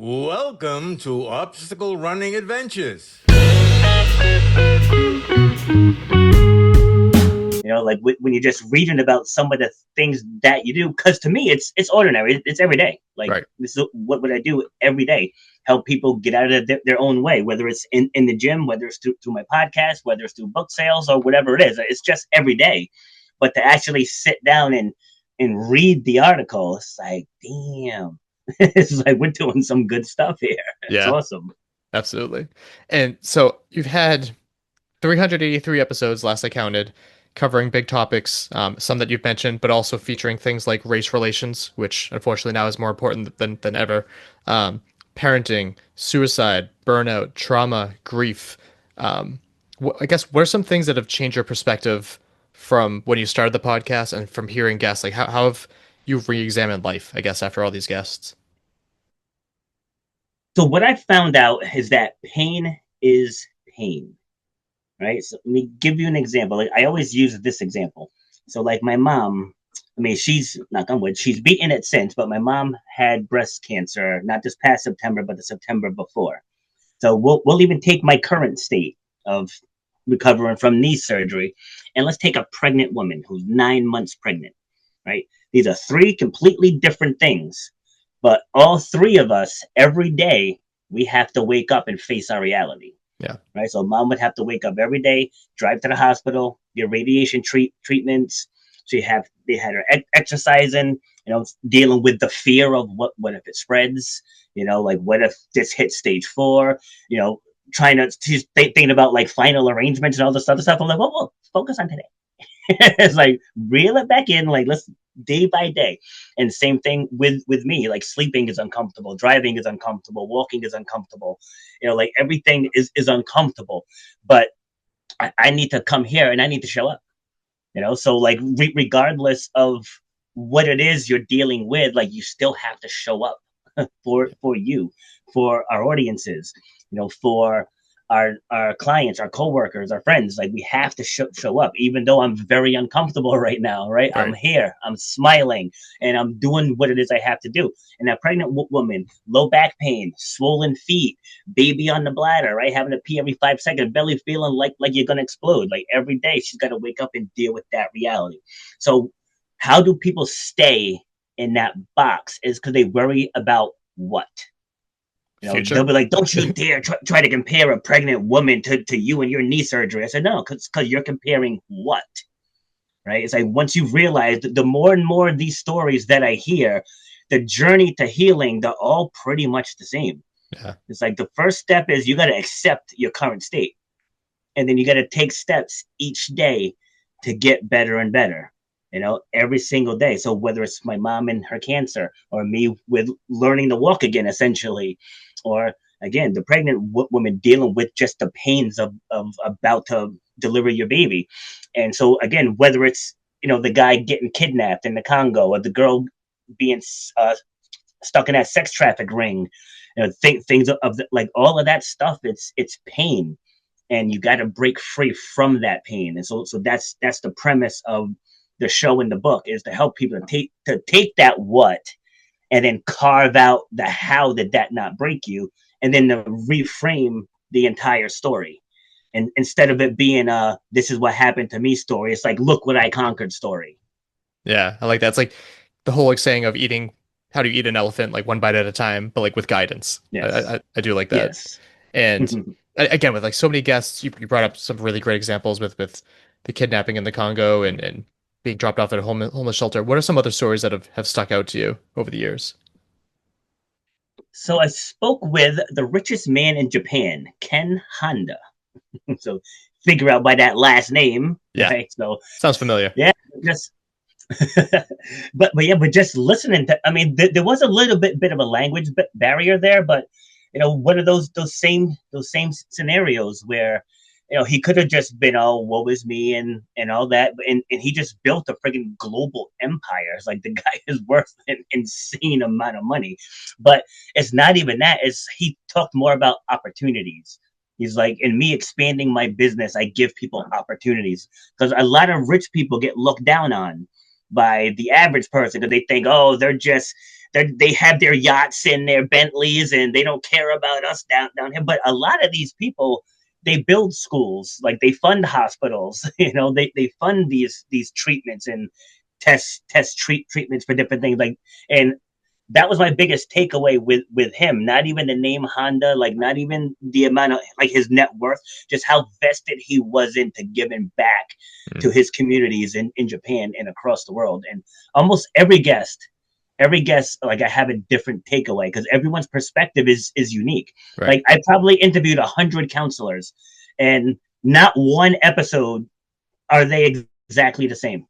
Welcome to Obstacle Running Adventures. You know, like when you're just reading about some of the things that you do, because to me, it's ordinary. It's every day. Like, Right. this is what would I do every day? Help people get out of their own way, whether it's in the gym, whether it's through my podcast, whether it's through book sales or whatever it is. It's just every day. But to actually sit down and read the article, it's like, damn, it's like we're doing some good stuff here. It's Yeah, awesome. absolutely. And so you've had 383 episodes, last I counted, covering big topics, some that you've mentioned, but also featuring things like race relations, which unfortunately now is more important than ever, um, parenting, suicide, burnout, trauma, grief. I guess what are some things that have changed your perspective from when you started the podcast and from hearing guests? Like how have you re-examined life, I guess, after all these guests? So what I found out is that pain is pain, right? So let me give you an example. Like, I always use this example. So like my mom, I mean, she's knock on wood, she's beaten it since, but my mom had breast cancer not this past September, but the September before. So we'll even take my current state of recovering from knee surgery, and let's take a pregnant woman who's 9 months pregnant, right? These are three completely different things, but all three of us every day we have to wake up and face our reality, Yeah. right? So mom would have to wake up every day, drive to the hospital, get radiation treatments. They had her exercising, dealing with the fear of what if it spreads, like what if this hits stage 4, trying to she's thinking about like final arrangements and all this other stuff. I'm like, well, focus on today. It's like reel it back in, like let's day by day. And same thing with me, like sleeping is uncomfortable, driving is uncomfortable, walking is uncomfortable, like everything is uncomfortable. But I need to come here and I need to show up, so like regardless of what it is you're dealing with, like you still have to show up for you, for our audiences, for our clients, our coworkers, our friends. Like we have to show up, even though I'm very uncomfortable right now, right? I'm Right. here, I'm smiling, and I'm doing what it is I have to do. And that pregnant woman, low back pain, swollen feet, baby on the bladder, right? Having to pee every 5 seconds, belly feeling like you're gonna explode. Like every day she's got to wake up and deal with that reality. So how do people stay in that box? Is because they worry about what? They'll Future. be like, don't you dare try to compare a pregnant woman to you and your knee surgery. I said, no, because you're comparing what? Right? It's like once you realize the more and more of these stories that I hear, the journey to healing, they're all pretty much the same. Yeah. It's like the first step is you got to accept your current state. And then you got to take steps each day to get better and better, every single day. So whether it's my mom and her cancer, or me with learning to walk again, essentially, or again, the pregnant woman dealing with just the pains of about to deliver your baby. And so again, whether it's, the guy getting kidnapped in the Congo, or the girl being stuck in that sex traffic ring, things of like all of that stuff, it's pain, and you got to break free from that pain. And so that's the premise of the show and the book, is to help people to take that what, and then carve out the how did that not break you, and then to reframe the entire story. And instead of it being this is what happened to me story, it's like look what I conquered story. Yeah, I like that. It's like the whole like saying of eating, how do you eat an elephant, like one bite at a time, but like with guidance. Yes. I do like that. Yes. And again, with like so many guests, you brought up some really great examples with the kidnapping in the Congo and being dropped off at a homeless shelter. What are some other stories that have stuck out to you over the years? So I spoke with the richest man in Japan, Ken Honda. So figure out by that last name, Yeah, right? So sounds familiar. yeah, just but yeah, but just listening to, I mean, there was a little bit of a language barrier there, but one of those same scenarios where he could have just been, oh, woe is me, and all that, and he just built a friggin' global empire. It's like the guy is worth an insane amount of money, but it's not even that. It's he talked more about opportunities. He's like, in me expanding my business, I give people opportunities, because a lot of rich people get looked down on by the average person, because they think, oh, they're just they have their yachts and their Bentleys, and they don't care about us down here. But a lot of these people, they build schools, like they fund hospitals. They fund these treatments and treatments for different things. Like, and that was my biggest takeaway with him. Not even the name Honda, like not even the amount of like his net worth, just how vested he was into giving back to his communities in Japan and across the world. And almost every guest, like I have a different takeaway because everyone's perspective is unique. Right. Like I probably interviewed 100 counselors, and not one episode are they exactly the same.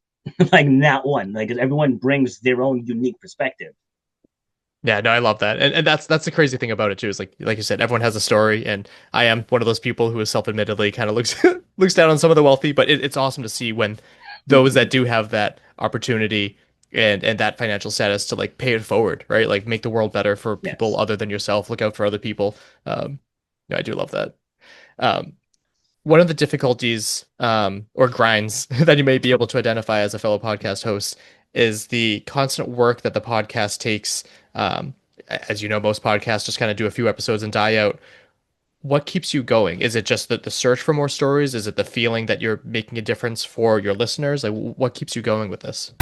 Like not one. Like everyone brings their own unique perspective. Yeah, no, I love that. And that's the crazy thing about it too, is like you said, everyone has a story, and I am one of those people who is self-admittedly kind of looks looks down on some of the wealthy, but it's awesome to see when those that do have that opportunity and that financial status to like pay it forward, right? Like make the world better for people Yes. other than yourself, look out for other people. Yeah, I do love that. Um, one of the difficulties or grinds that you may be able to identify as a fellow podcast host is the constant work that the podcast takes. Um, as you know, most podcasts just kind of do a few episodes and die out. What keeps you going? Is it just the search for more stories? Is it the feeling that you're making a difference for your listeners? Like, what keeps you going with this?